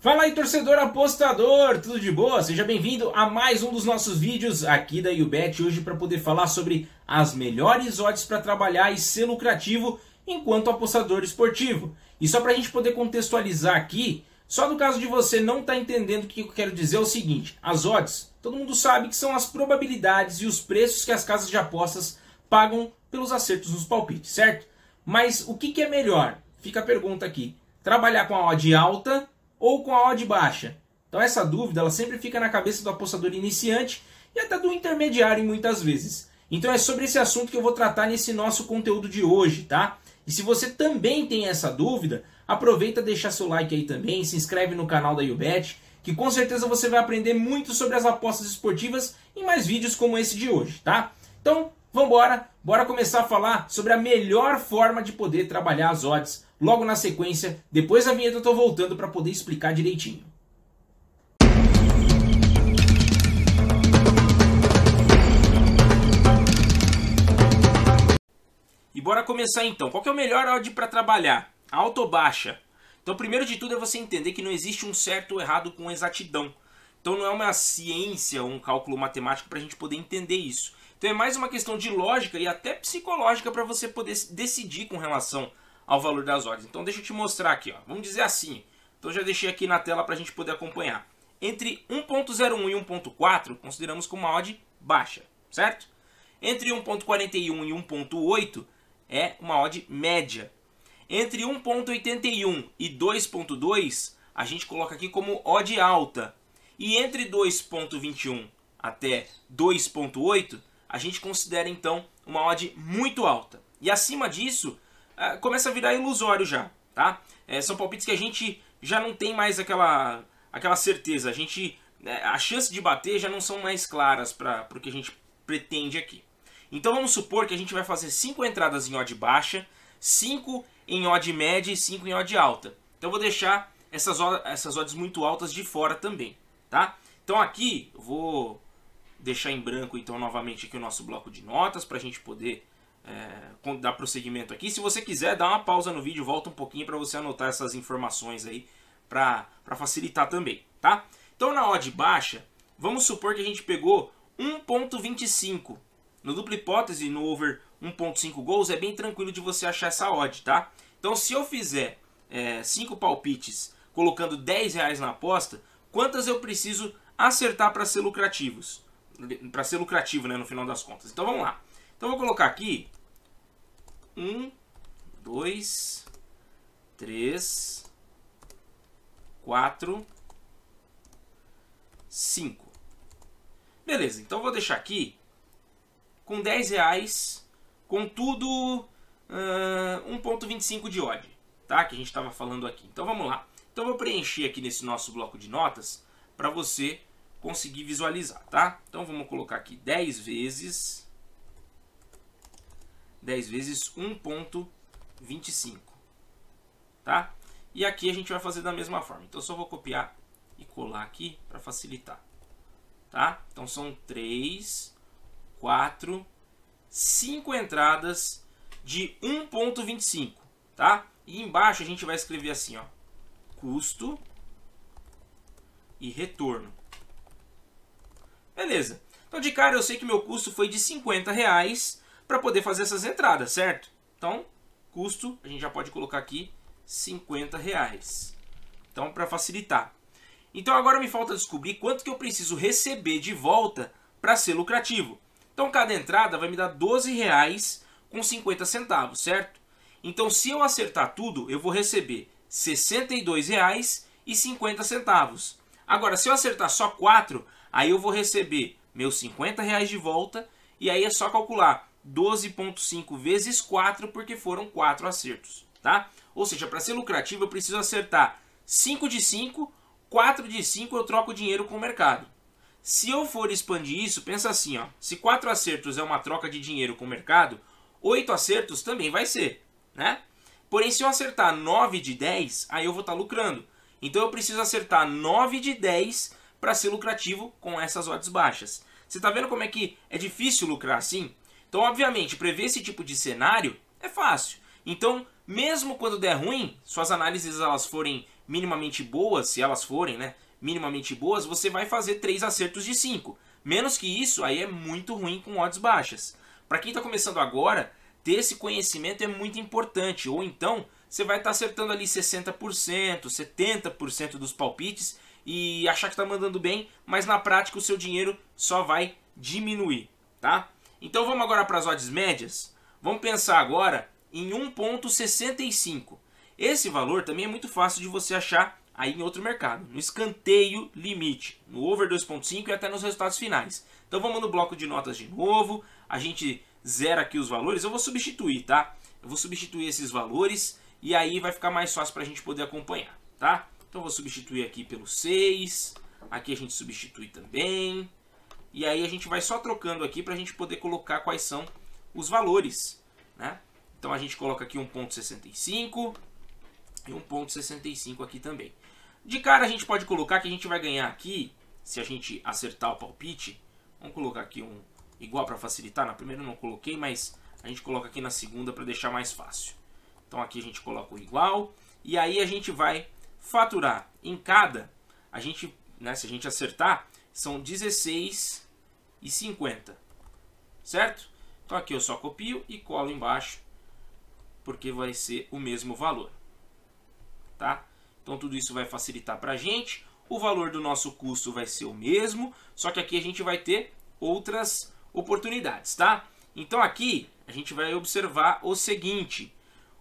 Fala aí, torcedor apostador, tudo de boa? Seja bem-vindo a mais um dos nossos vídeos aqui da YouBet, hoje para poder falar sobre as melhores odds para trabalhar e ser lucrativo enquanto apostador esportivo. E só para a gente poder contextualizar aqui, só no caso de você não estar entendendo o que eu quero dizer é o seguinte: as odds, todo mundo sabe que são as probabilidades e os preços que as casas de apostas pagam pelos acertos nos palpites, certo? Mas o que é melhor? Fica a pergunta aqui: trabalhar com a odd alta ou com a odd baixa? Então essa dúvida ela sempre fica na cabeça do apostador iniciante e até do intermediário muitas vezes. Então é sobre esse assunto que eu vou tratar nesse nosso conteúdo de hoje, tá? E se você também tem essa dúvida, aproveita e deixa seu like aí também, se inscreve no canal da YouBet, que com certeza você vai aprender muito sobre as apostas esportivas em mais vídeos como esse de hoje, tá? Então, vambora, bora começar a falar sobre a melhor forma de poder trabalhar as odds. Logo na sequência, depois da vinheta eu tô voltando para poder explicar direitinho. E bora começar então. Qual que é o melhor odd para trabalhar? Alta ou baixa? Então, primeiro de tudo é você entender que não existe um certo ou errado com exatidão. Então não é uma ciência ou um cálculo matemático para a gente poder entender isso. Então é mais uma questão de lógica e até psicológica para você poder decidir com relação ao valor das odds. Então deixa eu te mostrar aqui, ó. Vamos dizer assim. Então já deixei aqui na tela para a gente poder acompanhar. Entre 1.01 e 1.4 consideramos como uma odd baixa, certo? Entre 1.41 e 1.8 é uma odd média. Entre 1.81 e 2.2 a gente coloca aqui como odd alta. E entre 2.21 até 2.8 a gente considera então uma odd muito alta. E acima disso começa a virar ilusório já, tá? São palpites que a gente já não tem mais aquela certeza. A chance de bater já não são mais claras para o que a gente pretende aqui. Então vamos supor que a gente vai fazer 5 entradas em odd baixa, 5 em odd média e 5 em odd alta. Então eu vou deixar essas odds muito altas de fora também, tá? Então aqui eu vou deixar em branco então novamente aqui o nosso bloco de notas para a gente poder dar prosseguimento aqui. Se você quiser, dá uma pausa no vídeo, volta um pouquinho para você anotar essas informações aí para facilitar também, tá? Então na odd baixa, vamos supor que a gente pegou 1.25. No dupla hipótese, no over 1.5 gols, é bem tranquilo de você achar essa odd, tá? Então se eu fizer 5 palpites colocando R$10 na aposta, quantas eu preciso acertar para ser lucrativos? Para ser lucrativo, né, no final das contas. Então vamos lá. Então eu vou colocar aqui 1, 2, 3, 4, 5. Beleza, então eu vou deixar aqui com R$10, com tudo 1.25 de odd, tá? Que a gente estava falando aqui. Então vamos lá. Então eu vou preencher aqui nesse nosso bloco de notas para você conseguir visualizar, tá? Então vamos colocar aqui 10 vezes 1.25, tá? E aqui a gente vai fazer da mesma forma. Então eu só vou copiar e colar aqui para facilitar, tá? Então são 3, 4, 5 entradas de 1.25, tá? E embaixo a gente vai escrever assim, ó: custo e retorno. Beleza. Então de cara eu sei que meu custo foi de R$50 para poder fazer essas entradas, certo? Então, custo, a gente já pode colocar aqui R$50. Então, para facilitar. Então agora me falta descobrir quanto que eu preciso receber de volta para ser lucrativo. Então cada entrada vai me dar R$12,50, certo? Então se eu acertar tudo, eu vou receber R$62,50. Agora se eu acertar só 4, aí eu vou receber meus R$50 de volta. E aí é só calcular 12,5 vezes 4, porque foram 4 acertos, tá? Ou seja, para ser lucrativo eu preciso acertar 5 de 5, 4 de 5 eu troco dinheiro com o mercado. Se eu for expandir isso, pensa assim, ó: se 4 acertos é uma troca de dinheiro com o mercado, 8 acertos também vai ser, né? Porém, se eu acertar 9 de 10, aí eu vou estar lucrando. Então eu preciso acertar 9 de 10 para ser lucrativo com essas odds baixas. Você está vendo como é que é difícil lucrar assim? Então, obviamente, prever esse tipo de cenário é fácil. Então, mesmo quando der ruim, suas análises elas forem minimamente boas, se elas forem, né, minimamente boas, você vai fazer 3 acertos de 5. Menos que isso, aí é muito ruim com odds baixas. Para quem está começando agora, ter esse conhecimento é muito importante. Ou então, você vai estar acertando ali 60%, 70% dos palpites e achar que está mandando bem, mas na prática o seu dinheiro só vai diminuir, tá? Então vamos agora para as odds médias. Vamos pensar agora em 1,65. Esse valor também é muito fácil de você achar aí em outro mercado, no escanteio limite, no over 2.5 e até nos resultados finais. Então vamos no bloco de notas de novo, a gente zera aqui os valores, eu vou substituir, tá? Eu vou substituir esses valores e aí vai ficar mais fácil para a gente poder acompanhar, tá? Então eu vou substituir aqui pelo 6, aqui a gente substitui também, e aí a gente vai só trocando aqui para a gente poder colocar quais são os valores, né? Então a gente coloca aqui 1,65 e 1,65 aqui também. De cara a gente pode colocar que a gente vai ganhar aqui, se a gente acertar o palpite, vamos colocar aqui um igual para facilitar, na primeira eu não coloquei, mas a gente coloca aqui na segunda para deixar mais fácil. Então aqui a gente coloca o igual, e aí a gente vai faturar em cada, a gente, né, se a gente acertar, são 16,50, certo? Então aqui eu só copio e colo embaixo, porque vai ser o mesmo valor, tá? Então tudo isso vai facilitar para a gente. O valor do nosso custo vai ser o mesmo, só que aqui a gente vai ter outras oportunidades, tá? Então aqui a gente vai observar o seguinte: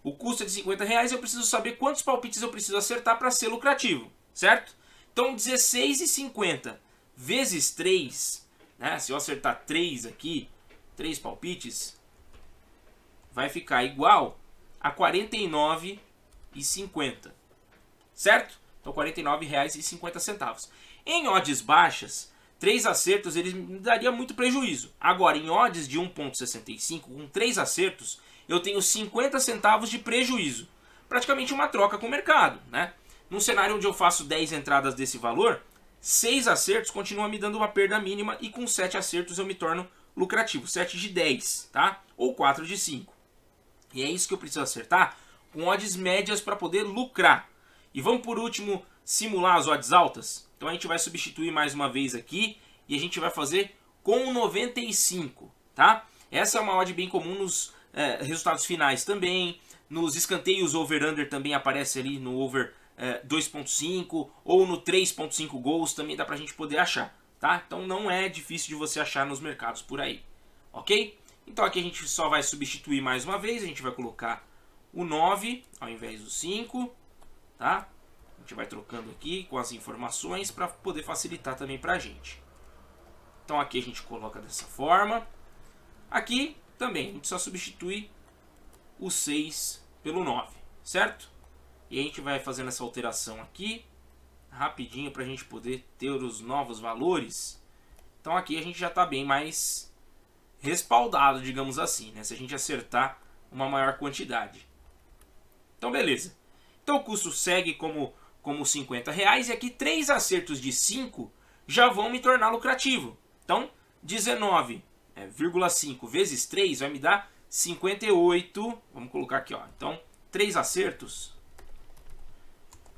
o custo é de R$50, eu preciso saber quantos palpites eu preciso acertar para ser lucrativo, certo? Então 16,50 vezes 3, né? Se eu acertar 3 aqui, 3 palpites, vai ficar igual a R$49,50, certo? Então R$ 49,50. Em odds baixas, 3 acertos ele me daria muito prejuízo. Agora, em odds de 1,65, com 3 acertos, eu tenho 50 centavos de prejuízo. Praticamente uma troca com o mercado, né? Num cenário onde eu faço 10 entradas desse valor, 6 acertos continua me dando uma perda mínima e com 7 acertos eu me torno lucrativo. 7 de 10, tá? Ou 4 de 5. E é isso que eu preciso acertar com odds médias para poder lucrar. E vamos por último simular as odds altas. Então a gente vai substituir mais uma vez aqui e a gente vai fazer com 95, tá? Essa é uma odd bem comum nos resultados finais também. Nos escanteios over-under também aparece ali no over 2.5 ou no 3.5 gols também dá pra gente poder achar, tá? Então não é difícil de você achar nos mercados por aí, ok? Então aqui a gente só vai substituir mais uma vez, a gente vai colocar o 9 ao invés do 5, tá? A gente vai trocando aqui com as informações para poder facilitar também pra gente. Então aqui a gente coloca dessa forma. Aqui também a gente só substitui o 6 pelo 9, certo? E a gente vai fazendo essa alteração aqui rapidinho para a gente poder ter os novos valores. Então aqui a gente já está bem mais respaldado, digamos assim, né? Se a gente acertar uma maior quantidade. Então beleza. Então o custo segue como R$50 e aqui 3 acertos de 5 já vão me tornar lucrativo. Então 19,5 vezes 3 vai me dar 58. Vamos colocar aqui, ó. Então 3 acertos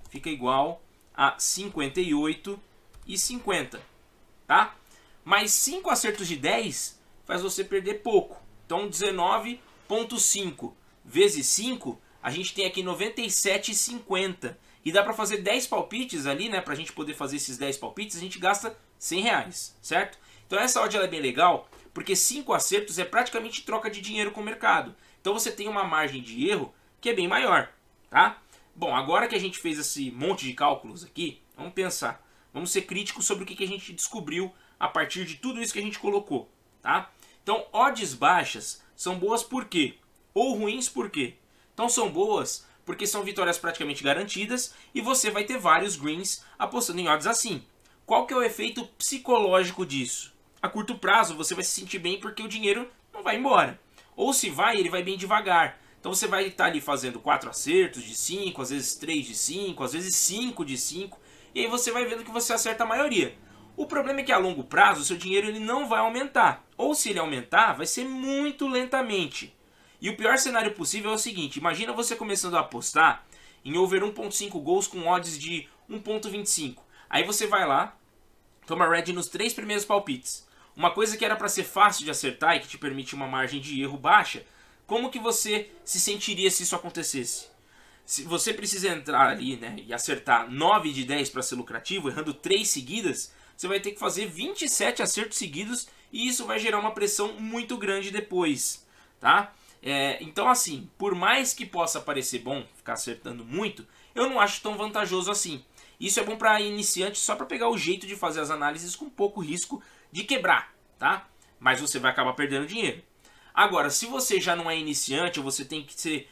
fica igual a 58,50, tá? Mais 5 acertos de 10 faz você perder pouco. Então 19,5 vezes 5, a gente tem aqui 97,50. E dá para fazer 10 palpites ali, né? Pra gente poder fazer esses 10 palpites, a gente gasta R$100, certo? Então essa odd ela é bem legal, porque 5 acertos é praticamente troca de dinheiro com o mercado. Então você tem uma margem de erro que é bem maior, tá? Bom, agora que a gente fez esse monte de cálculos aqui, vamos pensar. Vamos ser críticos sobre o que a gente descobriu a partir de tudo isso que a gente colocou, tá? Então, odds baixas são boas por quê? Ou ruins por quê? Então são boas porque são vitórias praticamente garantidas e você vai ter vários greens apostando em odds assim. Qual que é o efeito psicológico disso? A curto prazo você vai se sentir bem porque o dinheiro não vai embora. Ou se vai, ele vai bem devagar. Então você vai estar ali fazendo 4 acertos de 5, às vezes 3 de 5, às vezes 5 de 5. E aí você vai vendo que você acerta a maioria. O problema é que a longo prazo o seu dinheiro ele não vai aumentar. Ou se ele aumentar, vai ser muito lentamente. E o pior cenário possível é o seguinte: imagina você começando a apostar em over 1.5 gols com odds de 1.25. Aí você vai lá, toma red nos 3 primeiros palpites. Uma coisa que era para ser fácil de acertar e que te permite uma margem de erro baixa, como que você se sentiria se isso acontecesse? Se você precisa entrar ali, né, e acertar 9 de 10 para ser lucrativo, errando 3 seguidas, você vai ter que fazer 27 acertos seguidos e isso vai gerar uma pressão muito grande depois, tá? Então assim, por mais que possa parecer bom ficar acertando muito, eu não acho tão vantajoso assim. Isso é bom para iniciantes só para pegar o jeito de fazer as análises com pouco risco de quebrar, tá? Mas você vai acabar perdendo dinheiro. Agora, se você já não é iniciante, ou você tem que ser,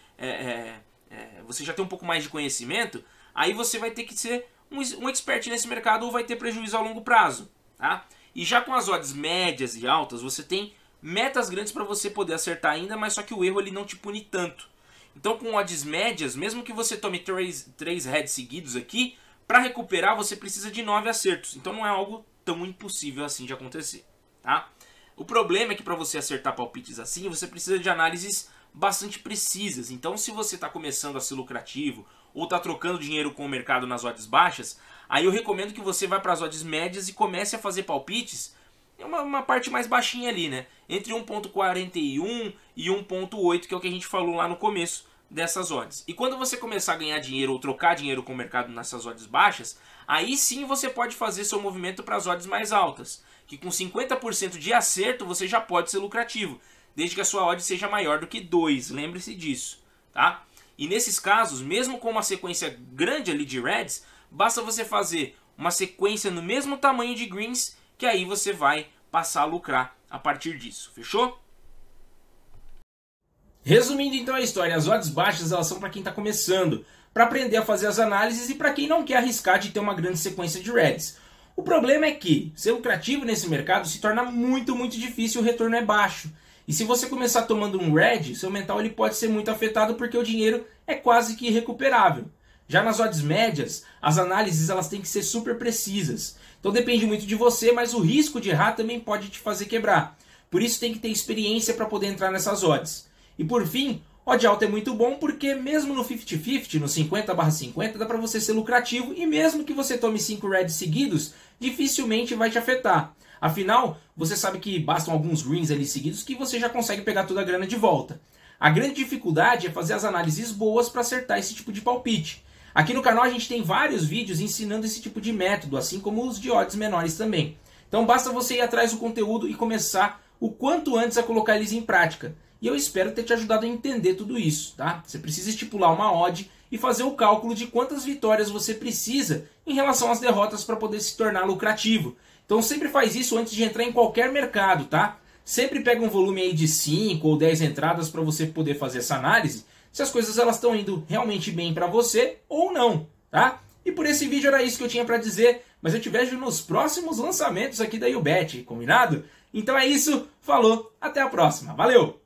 você já tem um pouco mais de conhecimento, aí você vai ter que ser um expert nesse mercado ou vai ter prejuízo a longo prazo, tá? E já com as odds médias e altas, você tem metas grandes para você poder acertar ainda, mas só que o erro ele não te pune tanto. Então com odds médias, mesmo que você tome 3 heads seguidos aqui, para recuperar você precisa de 9 acertos. Então não é algo tão impossível assim de acontecer, tá? O problema é que para você acertar palpites assim, você precisa de análises bastante precisas. Então se você está começando a ser lucrativo ou está trocando dinheiro com o mercado nas odds baixas, aí eu recomendo que você vá para as odds médias e comece a fazer palpites em uma parte mais baixinha ali, né? Entre 1.41 e 1.8, que é o que a gente falou lá no começo dessas odds. E quando você começar a ganhar dinheiro ou trocar dinheiro com o mercado nessas odds baixas, aí sim você pode fazer seu movimento para as odds mais altas, que com 50% de acerto você já pode ser lucrativo, desde que a sua odd seja maior do que 2, lembre-se disso, tá? E nesses casos, mesmo com uma sequência grande ali de reds, basta você fazer uma sequência no mesmo tamanho de greens, que aí você vai passar a lucrar a partir disso, fechou? Resumindo então a história, as odds baixas elas são para quem está começando, para aprender a fazer as análises e para quem não quer arriscar de ter uma grande sequência de reds. O problema é que ser lucrativo nesse mercado se torna muito difícil, o retorno é baixo. E se você começar tomando um red, seu mental ele pode ser muito afetado porque o dinheiro é quase que irrecuperável. Já nas odds médias, as análises elas têm que ser super precisas. Então depende muito de você, mas o risco de errar também pode te fazer quebrar. Por isso tem que ter experiência para poder entrar nessas odds. E por fim, odd alta é muito bom porque mesmo no 50-50, no 50/50, dá para você ser lucrativo e mesmo que você tome 5 reds seguidos, dificilmente vai te afetar. Afinal, você sabe que bastam alguns greens ali seguidos que você já consegue pegar toda a grana de volta. A grande dificuldade é fazer as análises boas para acertar esse tipo de palpite. Aqui no canal a gente tem vários vídeos ensinando esse tipo de método, assim como os de odds menores também. Então basta você ir atrás do conteúdo e começar o quanto antes a colocar eles em prática. E eu espero ter te ajudado a entender tudo isso, tá? Você precisa estipular uma odd e fazer o cálculo de quantas vitórias você precisa em relação às derrotas para poder se tornar lucrativo. Então sempre faz isso antes de entrar em qualquer mercado, tá? Sempre pega um volume aí de 5 ou 10 entradas para você poder fazer essa análise, se as coisas elas estão indo realmente bem para você ou não, tá? E por esse vídeo era isso que eu tinha para dizer, mas eu te vejo nos próximos lançamentos aqui da YouBet, combinado? Então é isso, falou, até a próxima, valeu!